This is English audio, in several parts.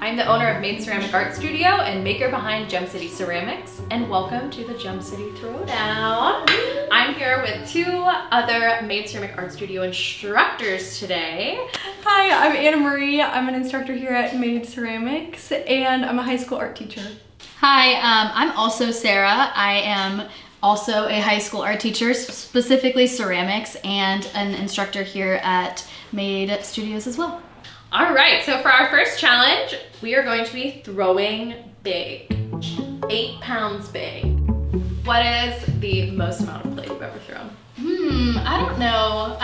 I'm the owner of Made Ceramic Art Studio and maker behind Gem City Ceramics, and welcome to the Gem City Throwdown. I'm here with two other Made Ceramic Art Studio instructors today. Hi, I'm Anna Marie. I'm an instructor here at Made Ceramics, and I'm a high school art teacher. Hi, I'm also Sarah. I am also a high school art teacher, specifically ceramics, and an instructor here at Made Studios as well. All right, so for our first challenge, we are going to be throwing big, 8 pounds big. What is the most amount of clay you've ever thrown? I don't know.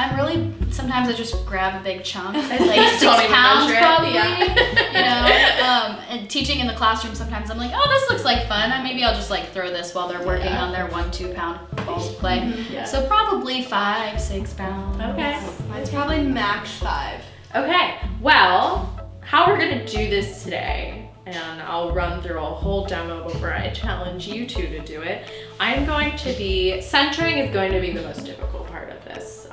Sometimes I just grab a big chunk, like Don't 6 even pounds measure it, probably, yeah. and teaching in the classroom, sometimes I'm like, oh, this looks like fun. Maybe I'll just like throw this while they're working on their 1-2 pound balls of clay. Yeah. So probably 5-6 pounds. Okay. Mine's probably max 5. Okay, well, how we're gonna do this today, and I'll run through a whole demo before I challenge you two to do it. Centering is going to be the most difficult part of this.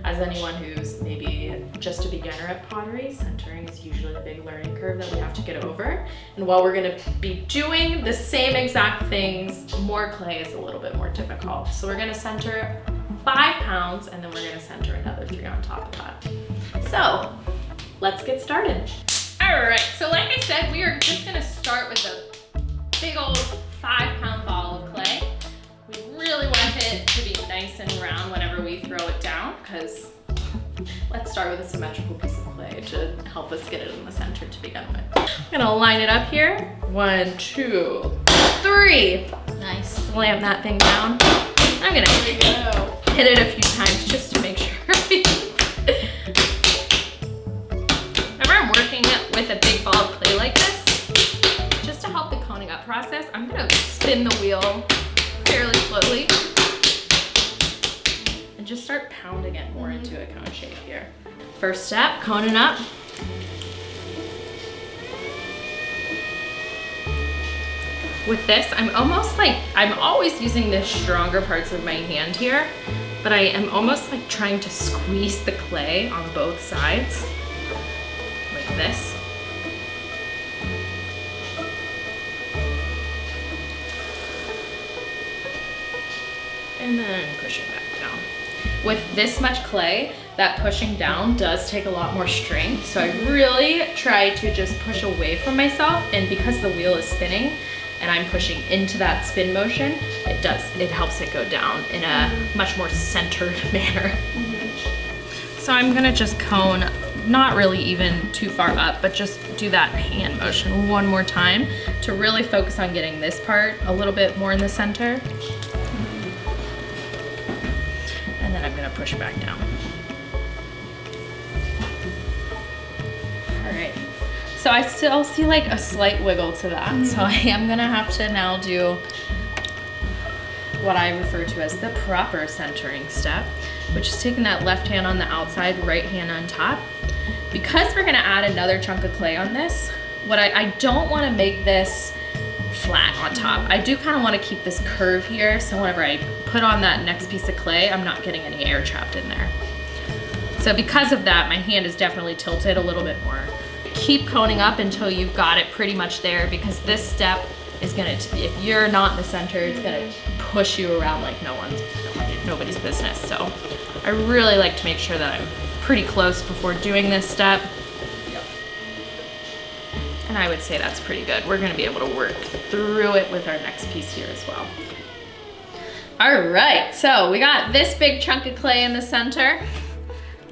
As anyone who's maybe just a beginner at pottery, centering is usually a big learning curve that we have to get over. And while we're gonna be doing the same exact things, more clay is a little bit more difficult. So we're gonna center 5 pounds, and then we're gonna center another 3 on top of that. So let's get started. All right, so like I said, we are just gonna start with a big old 5 pound ball of clay. We really want it to be nice and round whenever we throw it down, because let's start with a symmetrical piece of clay to help us get it in the center to begin with. I'm gonna line it up here. 1, 2, 3. Nice. Slam that thing down. I'm gonna hit it a few times just to make sure. Whenever I'm working with a big ball of clay like this, just to help the coning up process, I'm gonna spin the wheel fairly slowly and just start pounding it more into a cone shape here. First step, coning up. With this, I'm always using the stronger parts of my hand here, but I am almost like trying to squeeze the clay on both sides, like this. And then push it back down. With this much clay, that pushing down does take a lot more strength, so I really try to just push away from myself, and because the wheel is spinning, and I'm pushing into that spin motion, it helps it go down in a much more centered manner. So I'm gonna just cone, not really even too far up, but just do that hand motion one more time to really focus on getting this part a little bit more in the center. And then I'm gonna push back down. All right. So I still see like a slight wiggle to that. So I am gonna have to now do what I refer to as the proper centering step, which is taking that left hand on the outside, right hand on top. Because we're gonna add another chunk of clay on this, I don't wanna make this flat on top. I do kind of wanna keep this curve here, so whenever I put on that next piece of clay, I'm not getting any air trapped in there. So because of that, my hand is definitely tilted a little bit more. Keep coning up until you've got it pretty much there, because this step is gonna, if you're not in the center, it's gonna push you around like nobody's business. So I really like to make sure that I'm pretty close before doing this step. And I would say that's pretty good. We're gonna be able to work through it with our next piece here as well. All right, so we got this big chunk of clay in the center.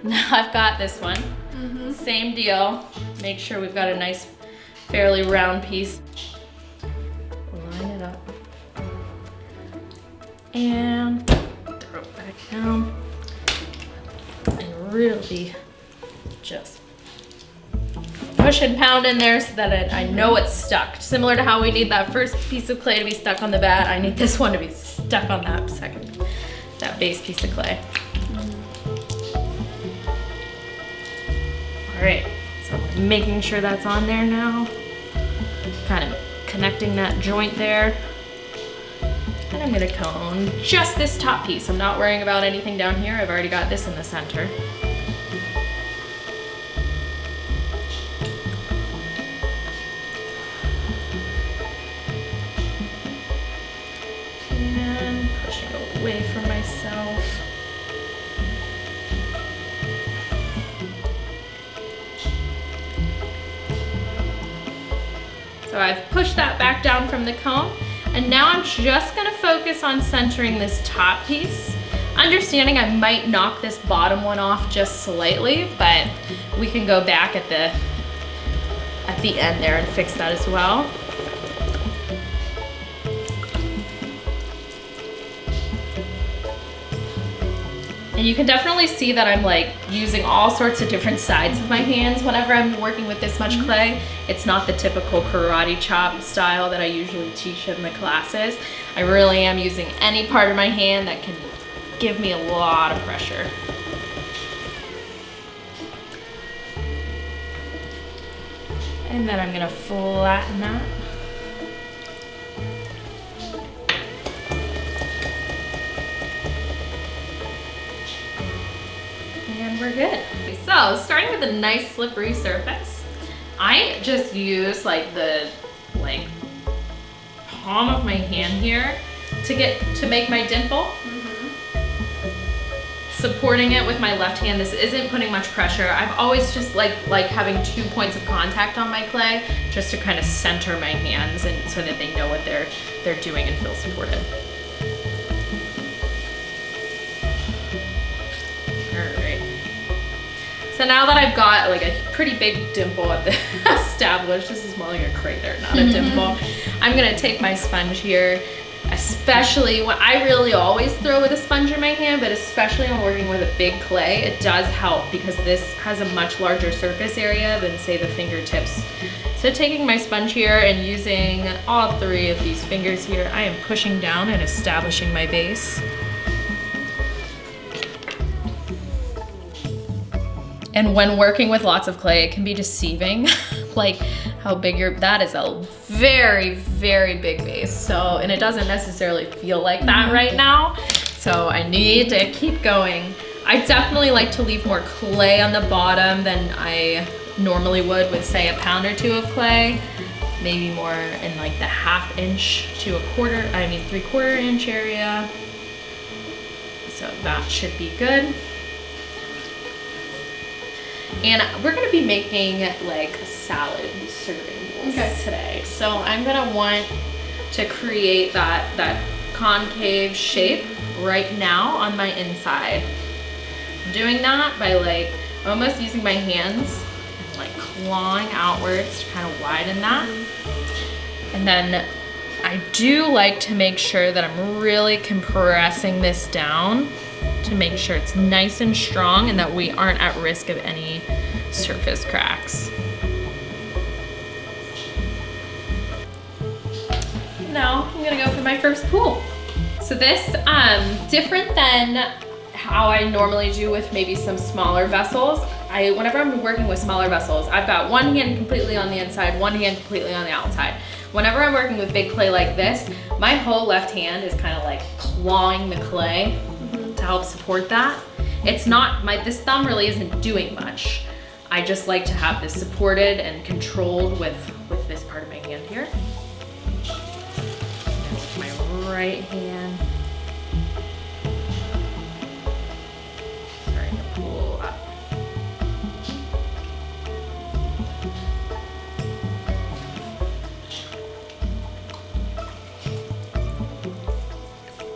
Now I've got this one. Same deal. Make sure we've got a nice, fairly round piece. Line it up. And throw it back down. And really just push and pound in there so that I know it's stuck. Similar to how we need that first piece of clay to be stuck on the bat, I need this one to be stuck on that base piece of clay. All right, so making sure that's on there now. Kind of connecting that joint there. And I'm gonna cone just this top piece. I'm not worrying about anything down here. I've already got this in the center. myself. So I've pushed that back down from the comb, and now I'm just gonna focus on centering this top piece. Understanding I might knock this bottom one off just slightly, but we can go back at the end there and fix that as well. And you can definitely see that I'm like using all sorts of different sides of my hands whenever I'm working with this much clay. It's not the typical karate chop style that I usually teach in the classes. I really am using any part of my hand that can give me a lot of pressure. And then I'm gonna flatten that. And we're good. So, starting with a nice slippery surface, I just use like the palm of my hand here to make my dimple. Supporting it with my left hand. This isn't putting much pressure. I've always just like having 2 points of contact on my clay just to kind of center my hands and so that they know what they're doing and feel supported. So now that I've got like a pretty big dimple at the established, this is more like a crater, not a dimple. I'm gonna take my sponge here, especially when I really always throw with a sponge in my hand, but especially when working with a big clay, it does help because this has a much larger surface area than say the fingertips. So taking my sponge here and using all 3 of these fingers here, I am pushing down and establishing my base. And when working with lots of clay, it can be deceiving, like how big that is a very, very big base. So, and it doesn't necessarily feel like that right now. So I need to keep going. I definitely like to leave more clay on the bottom than I normally would with say a pound or 2 of clay. Maybe more in like the 1/2 inch to 3/4 inch area. So that should be good. And we're gonna be making like salad serving bowls today. So I'm gonna want to create that concave shape right now on my inside. I'm doing that by like almost using my hands and like clawing outwards to kind of widen that. And then I do like to make sure that I'm really compressing this down to make sure it's nice and strong and that we aren't at risk of any surface cracks. Now I'm gonna go for my first pool. So this, different than how I normally do with maybe some smaller vessels, whenever I'm working with smaller vessels, I've got one hand completely on the inside, one hand completely on the outside. Whenever I'm working with big clay like this, my whole left hand is kind of like clawing the clay to help support that. It's not, this thumb really isn't doing much. I just like to have this supported and controlled with this part of my hand here. And with my right hand, starting to pull up.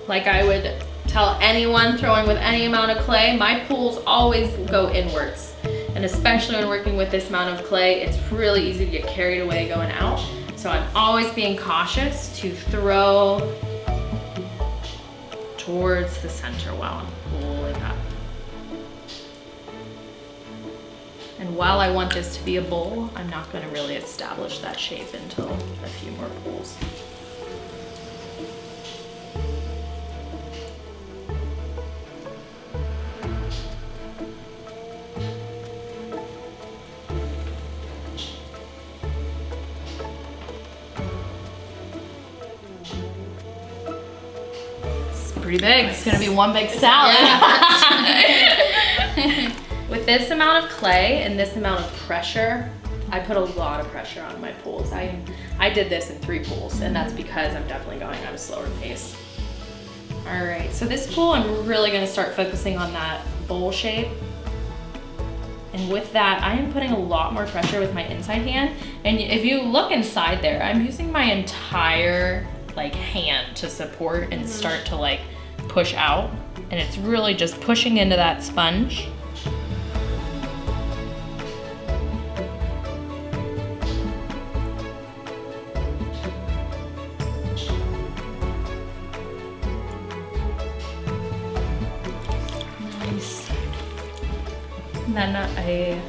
Like I would tell anyone throwing with any amount of clay, my pools always go inwards. And especially when working with this amount of clay, it's really easy to get carried away going out. So I'm always being cautious to throw towards the center while I'm pulling up. And while I want this to be a bowl, I'm not going to really establish that shape until a few more pulls. Pretty big. It's gonna be one big salad. Yeah. With this amount of clay and this amount of pressure, I put a lot of pressure on my pools. I did this in 3 pools, and that's because I'm definitely going at a slower pace. All right, so this pool, I'm really gonna start focusing on that bowl shape. And with that, I am putting a lot more pressure with my inside hand. And if you look inside there, I'm using my entire like hand to support and start to like push out. And it's really just pushing into that sponge. And then I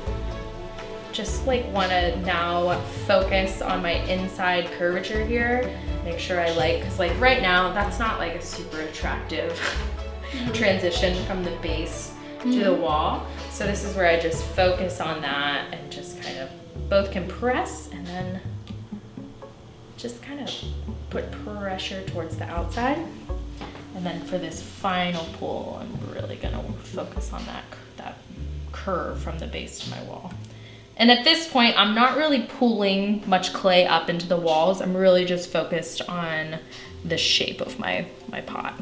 just like want to now focus on my inside curvature here. Make sure I like, cause like right now, that's not like a super attractive transition from the base to the wall. So this is where I just focus on that and just kind of both compress and then just kind of put pressure towards the outside. And then for this final pull, I'm really gonna focus on that curve from the base to my wall. And at this point, I'm not really pulling much clay up into the walls. I'm really just focused on the shape of my pot.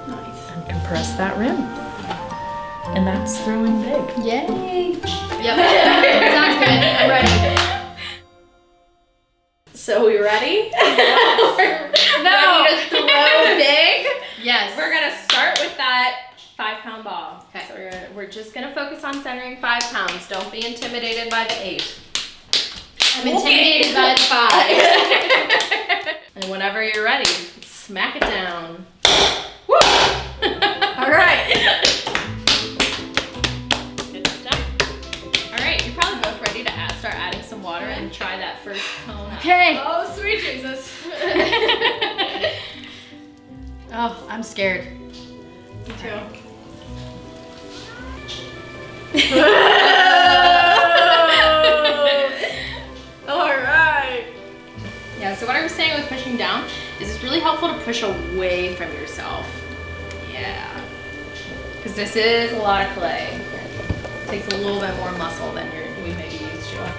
Nice. And compress that rim. And that's throwing big. Yay! Yep. Sounds good. I'm ready. So we ready? No. Ready to throw big? Yes. We're gonna start with that 5-pound ball. Okay. So we're just gonna focus on centering 5 pounds. Don't be intimidated by the 8. I'm intimidated by the 5. And whenever you're ready, smack it down. Woo! All right. Good stuff. All right, you're probably both ready to start adding some water and try that first cone. Okay. Oh, sweet Jesus. Oh, I'm scared. Me too. All right. Yeah, so what I was saying with pushing down is it's really helpful to push away from yourself. Yeah. Because this is a lot of clay. It takes a little bit more muscle than we may be used to.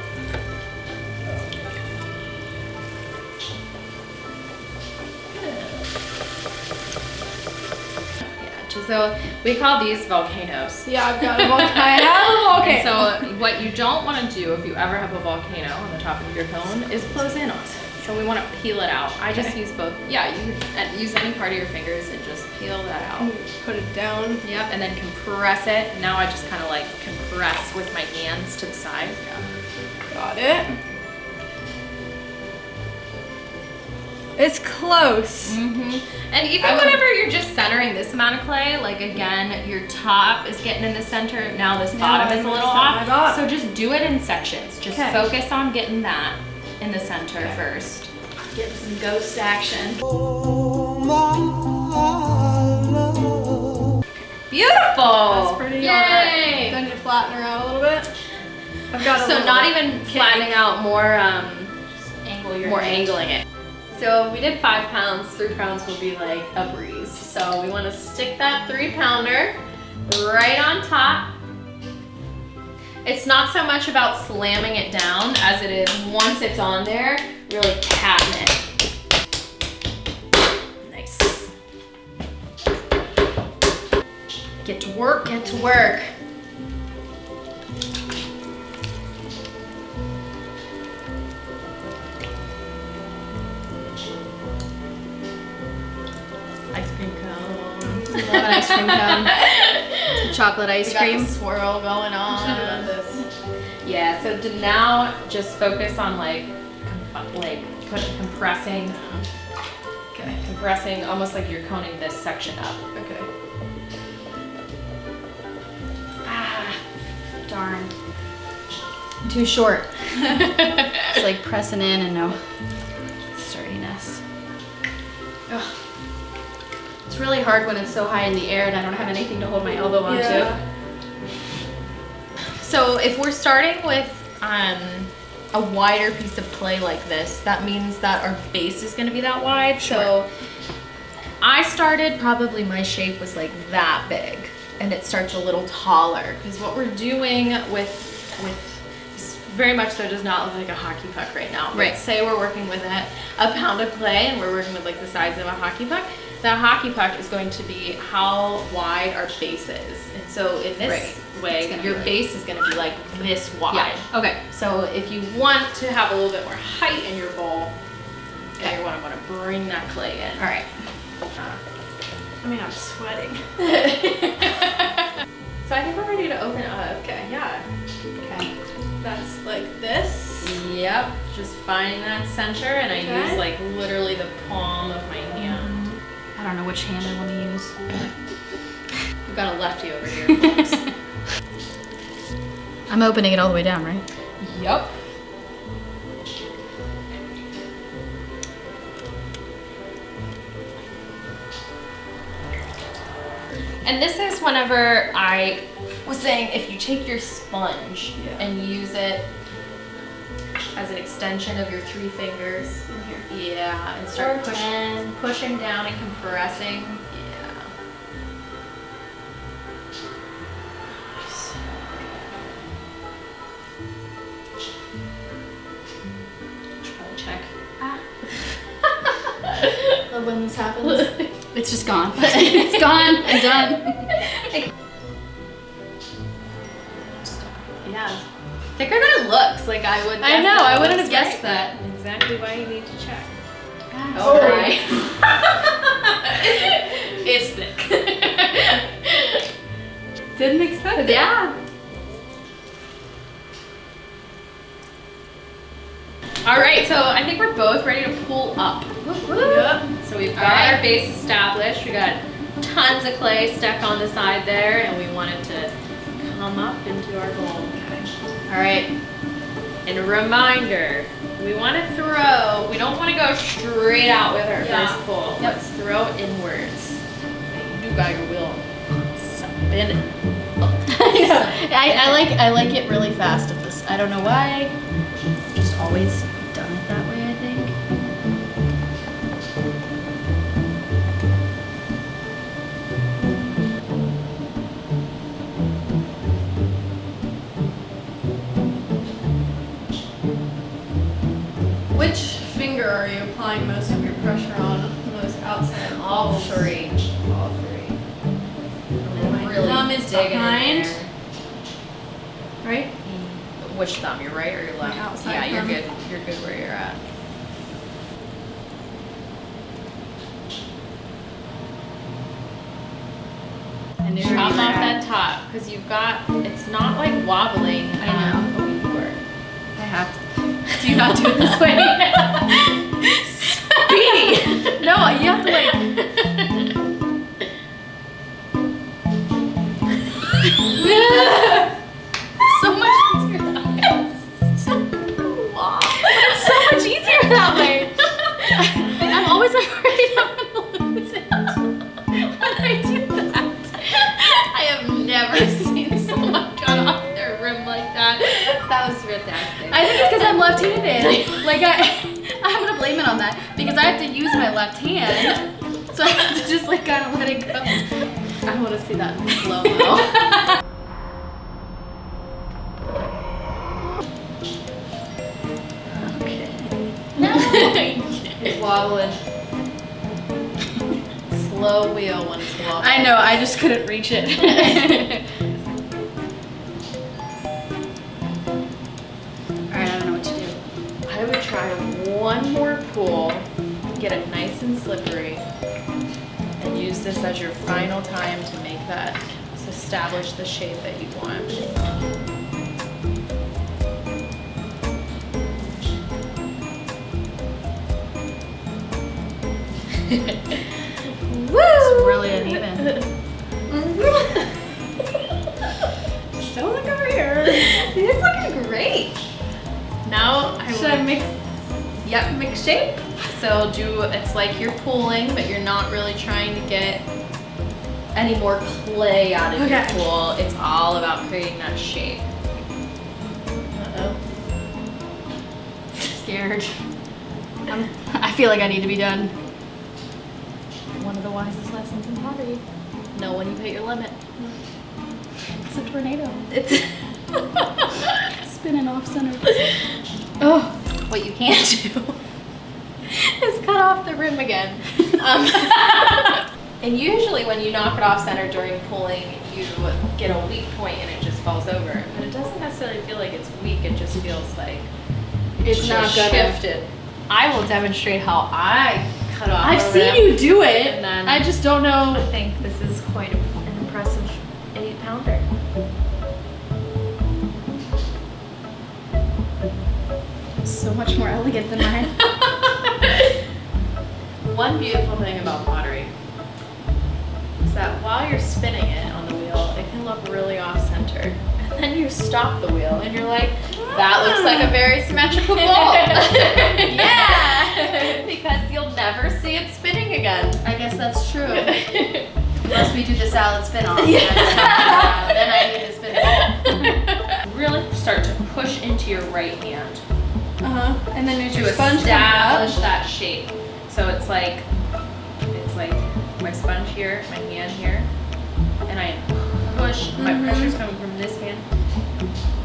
So we call these volcanoes. Yeah, I've got a volcano. Okay. And so what you don't want to do if you ever have a volcano on the top of your cone is close in on it. So we want to peel it out. I just use both. Yeah, you can use any part of your fingers and just peel that out. Put it down. Yep, and then compress it. Now I just kind of like compress with my hands to the side. Yeah. Got it. It's close. And even whenever you're just centering this amount of clay, like again, your top is getting in the center. Now this bottom is a little off. So just do it in sections. Just focus on getting that in the center first. Get some ghost action. Beautiful. That's pretty Yay. alright. Do I need to flatten her out a little bit? I've got a So little not bit. even flattening out, more Angle your more hand. angling it. So we did 5 pounds, 3 pounds will be like a breeze. So we want to stick that 3-pounder right on top. It's not so much about slamming it down as it is once it's on there, really patting it. Nice. Get to work, get to work. Ice cream cone. Love an ice cream cone. Some chocolate ice cream. Swirl going on. Should have done this. Yeah, so to now just focus on compressing. Okay, compressing almost like you're coning this section up. Okay. Ah, Darn. Too short. It's like pressing in and no sturdiness. Ugh. It's really hard when it's so high in the air and I don't have anything to hold my elbow onto. Yeah. So if we're starting with a wider piece of clay like this, that means that our base is going to be that wide. Sure. So I started, probably my shape was like that big, and it starts a little taller because what we're doing with very much so does not look like a hockey puck right now. But Right. say we're working with a pound of clay and we're working with like the size of a hockey puck. That hockey puck is going to be how wide our base is. And so in this way, your base is going to be like this wide. Yeah. Okay. So if you want to have a little bit more height in your bowl, then you're going to want to bring that clay in. All right. I mean, I'm sweating. So I think we're ready to open up. Okay, yeah. Okay. That's like this. Yep, just finding that center, and I Okay. use like literally the palm of my hand. I don't know which hand I want to use. We've got a lefty over here, folks. I'm opening it all the way down, right? Yep. And this is whenever I was saying if you take your sponge and use it as an extension of your 3 fingers. In here. Yeah, and start Or 10. pushing down and compressing. Yeah. Check. When this happens. It's just gone. It's gone. I'm done. Yeah. Thicker than it looks. Like I would. I guess know, that I wouldn't looks have guessed right. that. Exactly why you need to check. Oh. Right. It's thick. Didn't expect it. Yeah. All right, so I think we're both ready to pull up. Yep. So we've got All right. our base established. We got tons of clay stuck on the side there, and we want it to come up into our bowl. All right. And a reminder, we want to throw. We don't want to go straight out with our first pull. Yep. Let's throw inwards. You got your wheel. Spin it. I like it really fast at this. I don't know why. Just always done it that way, I think. Which finger are you applying most of your pressure on? Most outside? All 3. All 3. My thumb is behind. Right? Which thumb? Your right or your left? My outside Yeah, you're thumb. good. You're good where you're at. I knew Chop off that top because you've got. It's not like wobbling. I know. Oh, you were. I have to. Do you not do it this way? Speedy. No, you have to like. So much easier that way. Wow. It's so much easier that way. I'm always afraid I'm gonna lose it when I do that. I have never seen someone cut off their rim like that. That was fantastic. I think it's because I'm left-handed. Like I'm gonna blame it on that because I have to use my left hand, so I have to just like kind of let it go. I want to see that in slow-mo. No. It's wobbling. Slow wheel when it's wobbling. I know. I just couldn't reach it. All right, I don't know what to do. I would try one more pull, get it nice and slippery, and use this as your final time to make that, to establish the shape that you want. It's really uneven. Don't look over here. It's looking great. Now I Should I mix? Yep, mix shape. So it's like you're pulling, but you're not really trying to get any more clay out of your Okay. pool. It's all about creating that shape. Uh-oh. Scared. I feel like I need to be done. One of the wisest lessons in pottery. Know when you hit your limit. It's a tornado. It's spinning off center. Oh, what you can't do is cut off the rim again. And usually when you knock it off center during pulling, you get a weak point and it just falls over. But it doesn't necessarily feel like it's weak, it just feels like It's not just gonna. shifted. I will demonstrate how I cut off I've a seen rim. you do it. And then I just don't I know. think this is quite an impressive 8-pounder. So much more elegant than mine. One beautiful thing about pottery is that while you're spinning it on the wheel, it can look really off-center. And then you stop the wheel and you're like, that looks like a very symmetrical bowl. Yeah! Because you'll never see it spinning again. I guess that's true. Unless we do the salad spin off. Yeah. Then I need to spin it. Really start to push into your right hand And then there's to your sponge coming up. establish that shape. So it's like my sponge here, my hand here, and I push. My pressure's coming from this hand.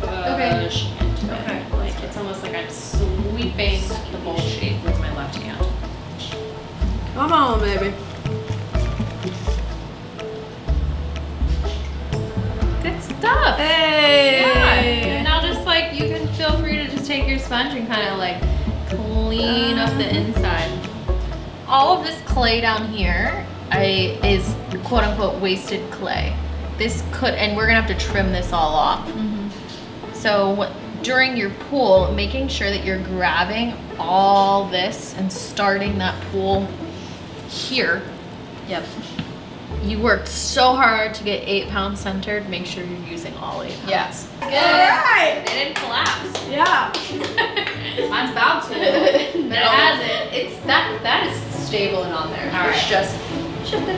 Push into it. Okay. Like it's almost like I'm sweeping the bowl shape with my left hand. Come on, baby. Good stuff. Hey. Yeah. Now just like you can feel free to just take your sponge and kind of like clean up the inside. All of this clay down here is quote unquote wasted clay. This could, and we're gonna have to trim this all off. So during your pool, making sure that you're grabbing all this and starting that pool here. Yep. You worked so hard to get 8 pounds centered. Make sure you're using all 8 pounds. Yes. Good. Alright. It didn't collapse. Yeah. Mine's about to, but it hasn't. It's that is stable and on there. All right. It's just shifted.